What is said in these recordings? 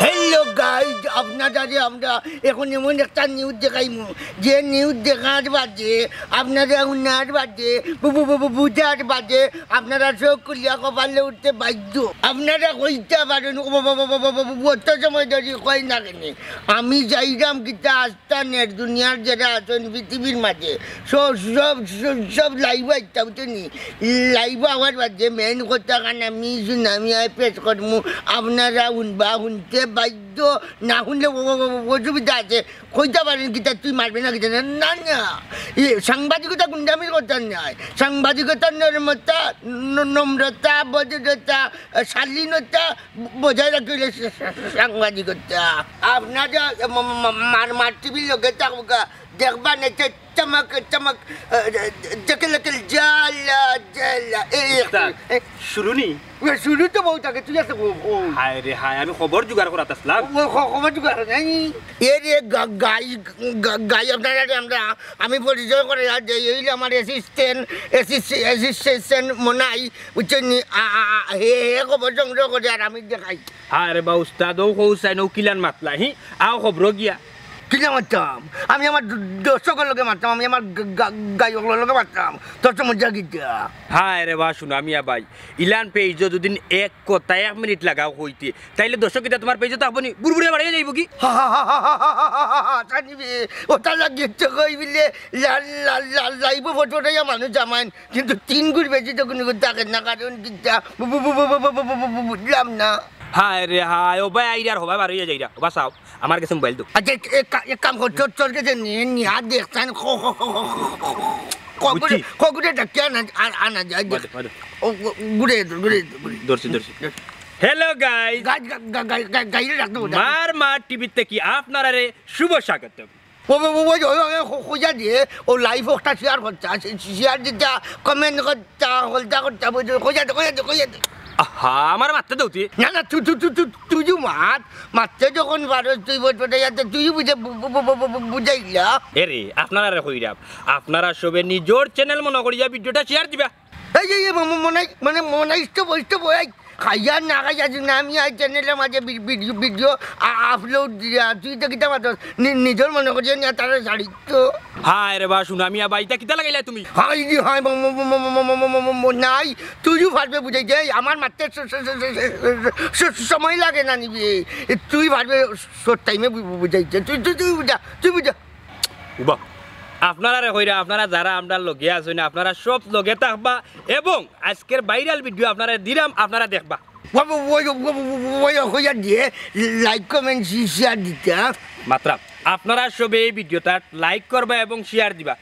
Hello guys, আপনারা আমরা এখন এমন একটা নিউজ দেখাইমু যে নিউজ দেখার বাদে আপনারা উনার বাদে বুঝার বাদে আপনারা চোখ খুলিয়া কপালে উঠতে বাধ্য। আপনারা কইতে পারেন অত সময় ধরে কই না কেন আমি যাইরাম কিতা আস্তানের দুনিয়ার যারা আছেন পৃথিবীর মাঝে সব সব সব লাইভ আইতা বুঝনি। লাইভ আওয়ার বাদে মেন কথা কারণ আমি সুনামি পেশ করমু, আপনারা শুনবা শুনতে বাধ্য, না শুনলে অসুবিধা আছে। কইতে পারেন কিতা তুই মারবি না কিতা না না, সাংবাদিকতা গুন্ডামির কথা নয়, সাংবাদিকতার নর্মতা নম্রতা ভদ্রতা শালীনতা বজায় রাখলে সাংবাদিকতা। আপনারা মার টিভির লোকে থাকুকা দেখবা না চমক চমক চকলকল জালা জালা শুরু নি শুরু তো বহুত আগে তুই আছে। হায় রে হায়, আমি খবর জোগাড় করাতে আসলাম। খবর জোগাড় নাই এর গাই গাই আপনারা আমরা আমি পরিচয় করে এই আমার অ্যাসিস্ট্যান্ট মনাই বুঝছেন হে খবর সংগ্রহ করে আর আমি দেখাই। হায় রে বা উস্তাদও কৌসাই নৌ কিলান মাতলা হি আও খবর গিয়া কিনা মারতাম আমি আমার দর্শকের লোকে মারতাম, আমি আমার গায়কের লোকে মারতাম, তোর তো মজা গিয়া। হায় রে বা সুনামিয়া ভাই ইলান পেজ যদি এক কথা 1 মিনিট লাগাও হইতে তাইলে দর্শক কিতা তোমার পেজে তো আপনি বুড়বুড়ে বাড়িয়ে যাইব কি জানিবি ওটা লাগিয়ে কই বিলে লাইব ফটোটাই মানুষ জামান কিন্তু 3 গুণ বেশি তো কোনো থাকে না, কারণ কিতা বুঝলাম না। হায় রে হায়, ও ভাই আইরার হবা বাড়িয়ে যাইরা ও বাসাও আমার কাছে মোবাইল দাও। আচ্ছা এক কাম কর, তোর কাছে নিয়ে দেখছেন কগুড়ে ডাক্তার আনা যায় ঘুরে ধরছি হ্যালো গাইস, গাইলে ডাক্তার মার মার টিভিতে কি আপনারা রে শুভ স্বাগত। খোঁজা দিয়ে ও লাইভ একটা শেয়ার করছে, শেয়ার দিতে কমেন্ট করতে হলতা করতে খোঁজা আহা আমার মারতে দৌতি না না তুই মারতে যখন পারো তুই তুই বুঝাইলা এরে আপনারা রে কইরাম আপনারা সবে নিজের চ্যানেল মনে করিয়া ভিডিওটা শেয়ার দিবা। এই মনে ইষ্ট বই খাইয়া না খাইয়া না আমি এই চ্যানেলের মাঝে ভিডিও আপলোড দিয়া তুই তো কিতা মাত্র নিজের মনে করিয়া নিয়ে তারা শাড়ি তো। হায় রে বা সুনামিয়া বাইটা কিতা লাগাইলা তুমি? হাই নাই তুইও পারবে বুঝাই যে আমার মারতে সময় লাগে না নিবি, তুই পারবে শর্ট টাইমে বুঝাইছে তুই বুঝা উবা আপনারা রে কইরা আপনারা যারা আমরা লগে আছেন আপনারা সব লগে থাকবা এবং আজকের ভাইরাল ভিডিও আপনারা দিলাম আপনারা দেখবা। দিয়ে লাইক কমেন্ট শেয়ার দিতে মাত্র আপনারা সবে এই ভিডিওটা লাইক করবা এবং শেয়ার দিবা।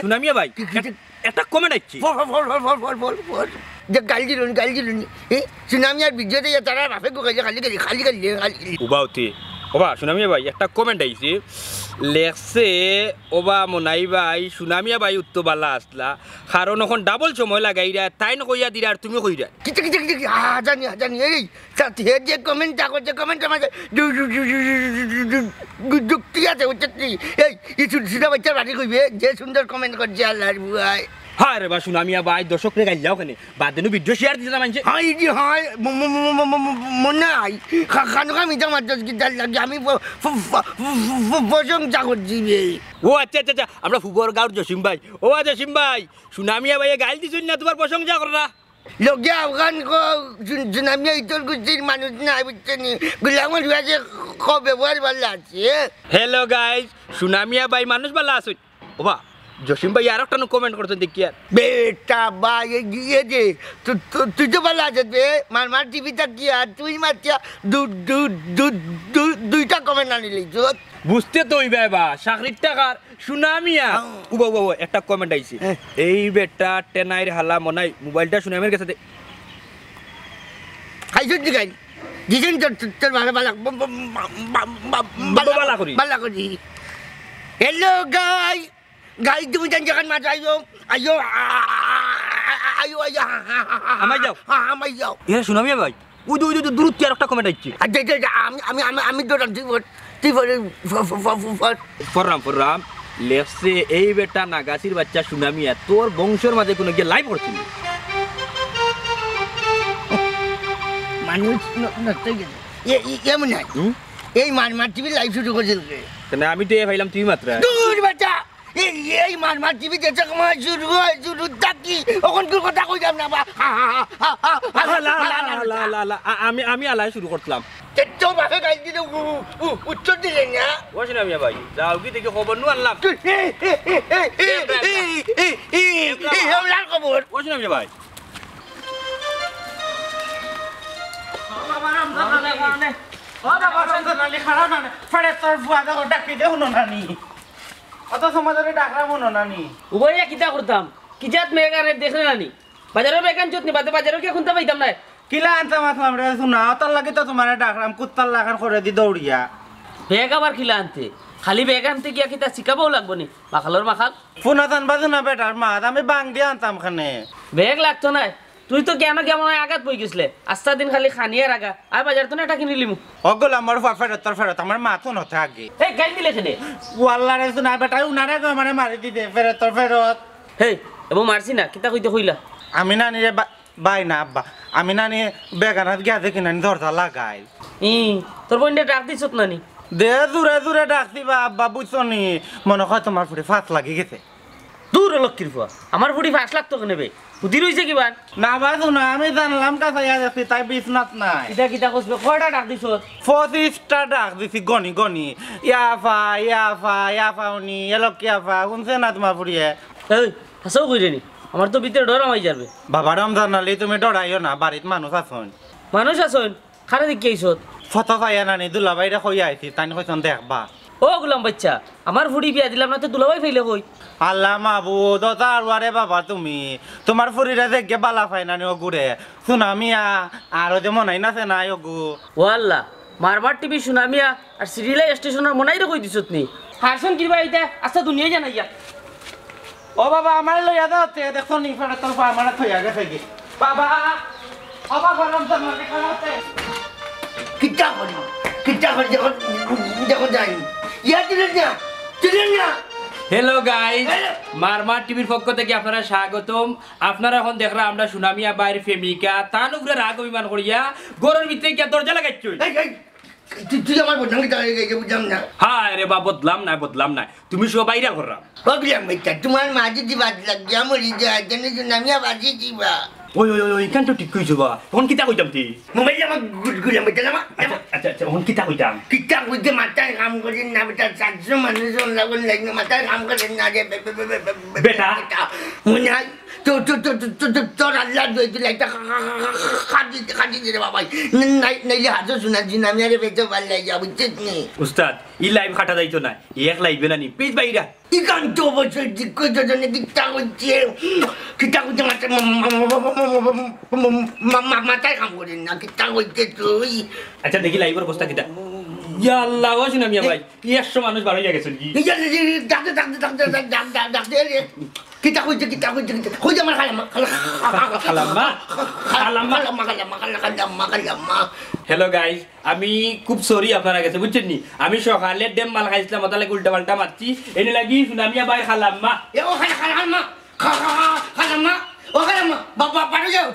সুনামিয়া ভাই একটা কমেন্ট আইছি যে গালি দিলুন সুনামিয়ার ভিডিওতে তারা বাপে খালি উবাউতি ওবা সুনামিয়া ভাই একটা কমেন্ট আইছে লেখছে ওবা মনাই ভাই সুনামিয়া ভাই উত্তবালা আসলা কারণ এখন ডাবল সময় লাগাইরা তাই নকইয়া দিরা আর তুমি কইরা জানি এই যে কমেন্ট করছে কমেন্ট আমাদের যুক্তি আছে উচ্চি এই সুদা বাচ্চা বাড়ি কইবে যে সুন্দর কমেন্ট করছে আল্লাহর বুয়াই। হায় রে বা সুনামিয়া ভাই দর্শক রে গাইলাও ওখানে বাদ দিনু ভিডিও শেয়ার দিতে মানছে। হাই মনে হয় খানুকা মিটা মাত্র লাগে আমি প্রশংসা করছি। ও আচ্ছা আমরা ফুবর গাঁর জসিম ভাই। ও জসিম ভাই সুনামিয়া ভাই গাইল দিছুন না তোমার প্রশংসা কররা লোকে আফগান সুনামিয়া ইতর গুজির মানুষ না বুঝছেন গুলামর বিয়াজে ব্যবহার ভালো আছে। হ্যালো গাইস, সুনামিয়া ভাই মানুষ ভালো আছেন। ওবা জসিম ভাই আর একটা কমেন্ট করছেন দেখি আর বেটা ভাই গিয়ে যে তুই তো ভালো আছে বে মার টিভিটা কি আর তুই মারতিয়া দুইটা কমেন্ট আনিলি বুঝতে তো ওই বাবা চাকরির টাকার সুনামিয়া উবা একটা কমেন্ট আইছে এই বেটা টেনাইর হালা মনাই মোবাইলটা সুনামিয়ার কাছে খাইছুন গাই দিছেন তোর ভালো করি। হ্যালো গাই গাই তুমি যখন মাঝে আইও আমায় যাও এ সুনামিয়া ভাই উই দূরত্ব আর একটা কমেন্ট আইছে আমি দৌড়ান তুই ফররাম লেখছে এই বেটা নাগাসির বাচ্চা সুনামিয়া তোর বংশের মাঝে কোনো গিয়ে লাইভ করছিল মানুষ নষ্ট গেছে এমন নাই এই মারমার টিভি লাইভ শুরু করেছিল কেন আমি তো ভাইলাম তুই মাত্র দূর বাচ্চা এই মারমার টিভি যেটা সময় শুরু হয় শুরু থাকি ওখান তোর কথা কইতাম না বা আমি আলাই শুরু করলাম তোর বাপে গাই দিলে উত্তর দিলেন না বসে না মিয়া ভাই যাও কি দেখে খবর নু আনলাম খবর বসে না মিয়া ভাই উভয় কিতা করতাম কিজাত মেগানে দেখলে নানি বাজারের বেকান চুতনি বাদে বাজারের কে খুনতে পাইতাম না কিলা আনতাম আমরা শুনা অতর লাগি তো তোমার ডাকলাম কুত্তার লাখান করে দি দৌড়িয়া বেগ আবার খিলা আনতে খালি বেগ আনতে গিয়া কিতা শিখাবও লাগবো নি মাখালোর মাখাল ফোনা আনবা না বেটার মাত আমি বাং দিয়ে আনতাম খানে বেগ লাগতো না তুই তো কেন কেমন আঘাত বই গেছিলে আস্তা দিন খালি খানিয়ে রাখা আর বাজার তো না এটা কিনে লিমু অগল আমার ফেরত আমার মাথো নথে আগে এই গাই দিলে খেলে ওয়াল্লারে শুনা বেটা উনারে মানে মারি দিতে ফেরত হেই এবং মারছি না কিতা কইতে কইলা আমি নানি রে বাই না আব্বা আমি নানি বেগানাত গিয়া দেখি নানি দরজা লাগাই তোর বোনটা ডাক দিছত নানি দে দূরে ডাক দিবা আব্বা বুঝছো নি মনে হয় তোমার ফুটে ফাঁস লাগি গেছে দূর লক্ষ্মীর ফুয়া আমার ফুটি 5 লাখ টাকা নেবে বুদ্ধি রইছে কিবা না বাজু না আমি জানলাম কাছে যাচ্ছি তাই বিছনাত নাই কিতা কিতা কইবে কয়টা ডাক দিছত 25টা ডাক দিছি গনি ইয়াফা উনি এলকিয়াফা শুনছে না তোমার ফুরিয়ে এই হাসাও কইরে নি আমার তো ভিতরে ডর আমাই যাবে বাবা রমজান আলী তুমি ডরাইও না বাড়িত মানুষ আছেন মানুষ আছেন খারে দেখি আইছত ফটো পাইয়া নানি দুলাবাইরে কই আইছি তাই কইছন দেখবা ও গুলাম বাচ্চা আমার ফুড়ি বিয়া দিলাম না তো দুলাভাই ফেলে কই আল্লাহ মাবুদ আরে বাবা তুমি তোমার ফুরিরে দেখে বালা পাই নানি ও ঘুরে সুনামিয়া আর যে মনাই নাছে নাই ওগু ও আল্লাহ মারমার টিভি সুনামিয়া আর সিরিয়াল স্টেশনের মনাই রে কই দিছত নি হারসন কিবা আইতা আচ্ছা দুনিয়া জানাইয়া ও বাবা আমার লইয়া দাও তে দেখো নি ফেরা তোর আমার থইয়া গেছে কি বাবা ও বাবা রমজান আলী খাওয়াতে কিতা করি যখন যাই ইয়া দিলেন না হ্যালো গাইজ মারমার টিভির পক্ষ থেকে আপনারা স্বাগতম আপনারা এখন দেখরা আমরা সুনামিয়া বাইরের প্রেমিকা তার উপরে রাগ অভিমান করিয়া গরুর ভিতরে গিয়া দরজা লাগাইছো তুই আমার বদনাম কিতা বুঝলাম না হ্যাঁ রে বা বদলাম না তুমি সব বাইরা কররা বললাম বেটা তোমার মাঝে দিবা লাগিয়া মরি যায় যেন নামিয়া বাজি দিবা ওই কেন তো ঠিক কইছো বা এখন কিতা কইতাম তুই মোবাইল আমার গুড়গুড়াম বেটা না আচ্ছা এখন কিতা কইতাম কিতা কইতে মাথায় কাম করেন না বেটা 400 মানুষ লাগুন লাগবে মাথায় কাম করেন না রে বেটা মনে হয় তোর আল্লাহ দই দিলে একটা খাটি দিলে বাবাই নাইলে হাজো শোনাচ্ছি না আমি আরে বেঁচে ভাল লাগে বুঝছিস নি উস্তাদ ই লাইভ খাটা যাইতো না এক লাইভে না নি পেজ বাইরা ইকান্ত বছর দিক জনে কিতা করছে মাথায় কাম করেন না কিতা করছে তুই আচ্ছা দেখি লাইভের অবস্থা কিতা ইয়া আল্লাহ ও সুনামিয়া ভাই 100 মানুষ বাড়ি গেছে কি ডাক্তার কিতা কইছে কইছে আমার খালাম্মা হ্যালো গাইস আমি খুব সরি আপনারা কাছে বুঝছেন নি আমি সকালে ডেম মাল খাইছিলাম ওটা লাগে উল্টা পাল্টা মারছি এনে লাগি সুনামিয়া ভাই খালাম্মা খালাম্মা বাবা পারে যাও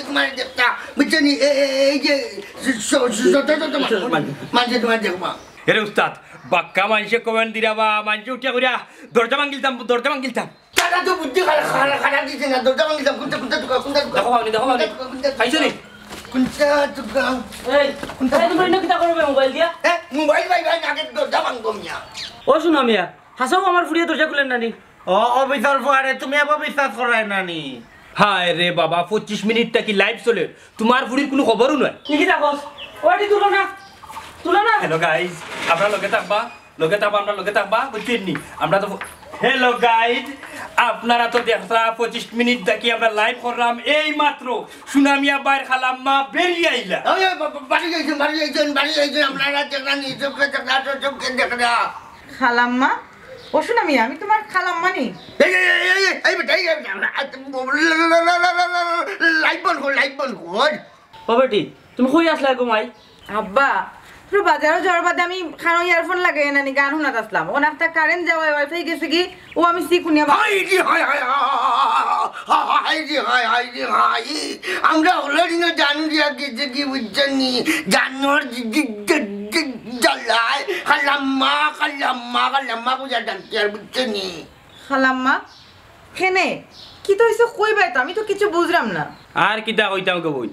তোমার দেখতা বুঝছেন এই যে মাঝে তোমার দেখবা এরে উস্তাদ বাক্কা মানুষে কমেন্ট দিরা বা মানুষে উঠিয়া করিয়া দরজা ভাঙিলতাম তারা তো বুদ্ধি খারাপ দিচ্ছে না দরজা ভাঙিলাম কোনটা দেখো খাইছো নি কোনটা দোকান এই তুমি ইনো কিতা করবে মোবাইল দিয়া মোবাইল ভাই আগে দরজা ভাঙবো মিয়া ও সুনামিয়া হাসাও আমার ফুড়িয়ে দরজা খুলেন নানি ও অবিচার ফুয়ারে তুমি আবার বিশ্বাস করাই নানি হায় রে বাবা 25 মিনিটটা কি লাইভ চলে তোমার ফুড়ির কোনো খবরও নাই কি কিতা কস ওইটি তুলো না হ্যালো গাইজ আপনারা লগে থাকবা আমরা লগে থাকবা বুঝছেন নি আমরা তো হ্যালো গাইজ আপনারা তো দেখা 25 মিনিট দেখি আমরা লাইভ করলাম এই মাত্র সুনামিয়া বাইর খালাম্মা বেরিয়ে আইলা বাড়ি যাইছেন আপনারা দেখলেন চোখকে দেখলা খালাম্মা ও সুনামিয়া আমি তোমার খালাম্মা নি লাইট বন্ধ কর ও বেটি তুমি কই আসলা ঘুমাই আব্বা পুরো বাজারও যাওয়ার বাদে আমি খানো ইয়ারফোন লাগাই নানি গান শোনাত আসলাম ও একটা কারেন্ট যাওয়া ওয়াইফাই গেছে কি ও আমি সি কুনিয়া হাই রে হাই হাই রে হাই আমরা অলরেডি না জানি দিয়া গেছে কি বুঝছেন নি জানোর জ্বালায় খালাম্মা খালাম্মা খালাম্মা বুঝা ডাক্তার বুঝছেন নি খালাম্মা কেনে কি তো হইছে কইবাই তো আমি তো কিছু বুঝলাম না আর কিতা কইতাম গো বই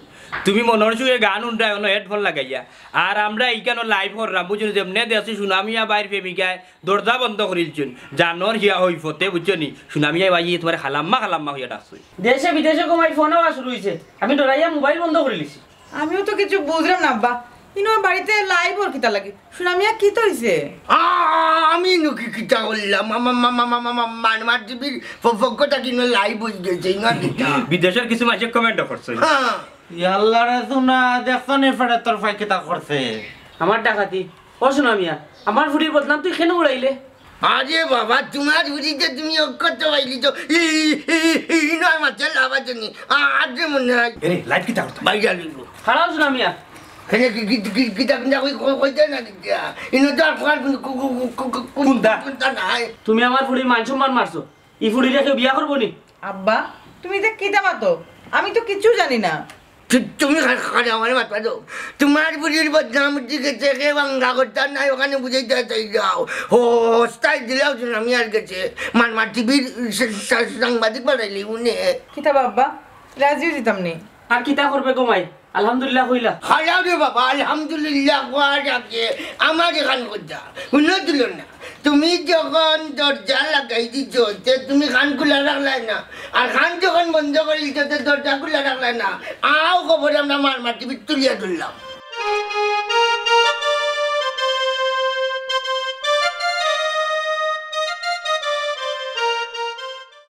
তুমি মনের সুখে গান উন্ডাই হেডফোন লাগাইয়া আর আমরা এইখানে লাইভ করলাম বুঝছো যেমনে দেখছি সুনামিয়া বাইর প্রেমিকায় দরজা বন্ধ করিলছুন জানোর হিয়া হই ফতে বুঝছো নি সুনামিয়া বাই তোমার খালাম্মা খালাম্মা হইয়া ডাকছে দেশে বিদেশে কমাই ফোনও শুরু হয়েছে আমি ডরাইয়া মোবাইল বন্ধ করে লিছি আমিও তো কিছু বুঝলাম না আব্বা ইনো বাড়িতে লাইভ ওর কিতা লাগে সুনামিয়া কি তো হইছে আমি নুকি কিতা করলাম মানমার টিভির পক্ষটা কিনে লাইভ হয়ে গেছে না কিতা বিদেশের কিছু মাঝে কমেন্ট করছে হ্যাঁ ইয়াল্লা রে শুনা দেখছো নি ফেরে তোর ফাই কিতা করছে আমার ডাকাতি ও সুনামিয়া আমার ফুটির বদনাম তুই কেন উড়াইলে আরে বাবা তোমার বুঝিতে তুমি অক্ষত পাইলি তো নয় মাছের লাভার জন্য আজ মনে হয় লাইভ কিতা করতে বাইরে লিখব খারাপ সুনামিয়া এখানে কিতা কিনা কইতে না কিতা ইনো তো আর কোনটা নাই তুমি আমার ফুটির মান সম্মান মারছো ই ফুটি রেখে বিয়া করবো নি আব্বা তুমি তো কিতা মাতো আমি তো কিছু জানি না তুমি খালি আমার মাথা দাও তোমার বুড়ির বদনাম দিকে থেকে বাঙ্গা করতে নাই ওখানে বুঝাইতে চাই যাও হোস্তায় দিলেও আমি আর গেছে মানমার টিভির সাংবাদিক বাড়াইলি উনি কিতা বাবা রাজিও দিতাম নি আর কিতা করবে গোমাই আলহামদুলিল্লাহ হইলা খালাও রে বাবা আলহামদুলিল্লাহ কোয়াটাকে আমার এখান কথা শুনে দিল না তুমি যখন দরজা লাগাই দিচ্ছ তুমি খান খোলা রাখলাই না আর খান যখন বন্ধ করে দিচ্ছ দরজা খোলা রাখলাই না আও খবর আমরা মারমার টিভি তুলিয়া ধরলাম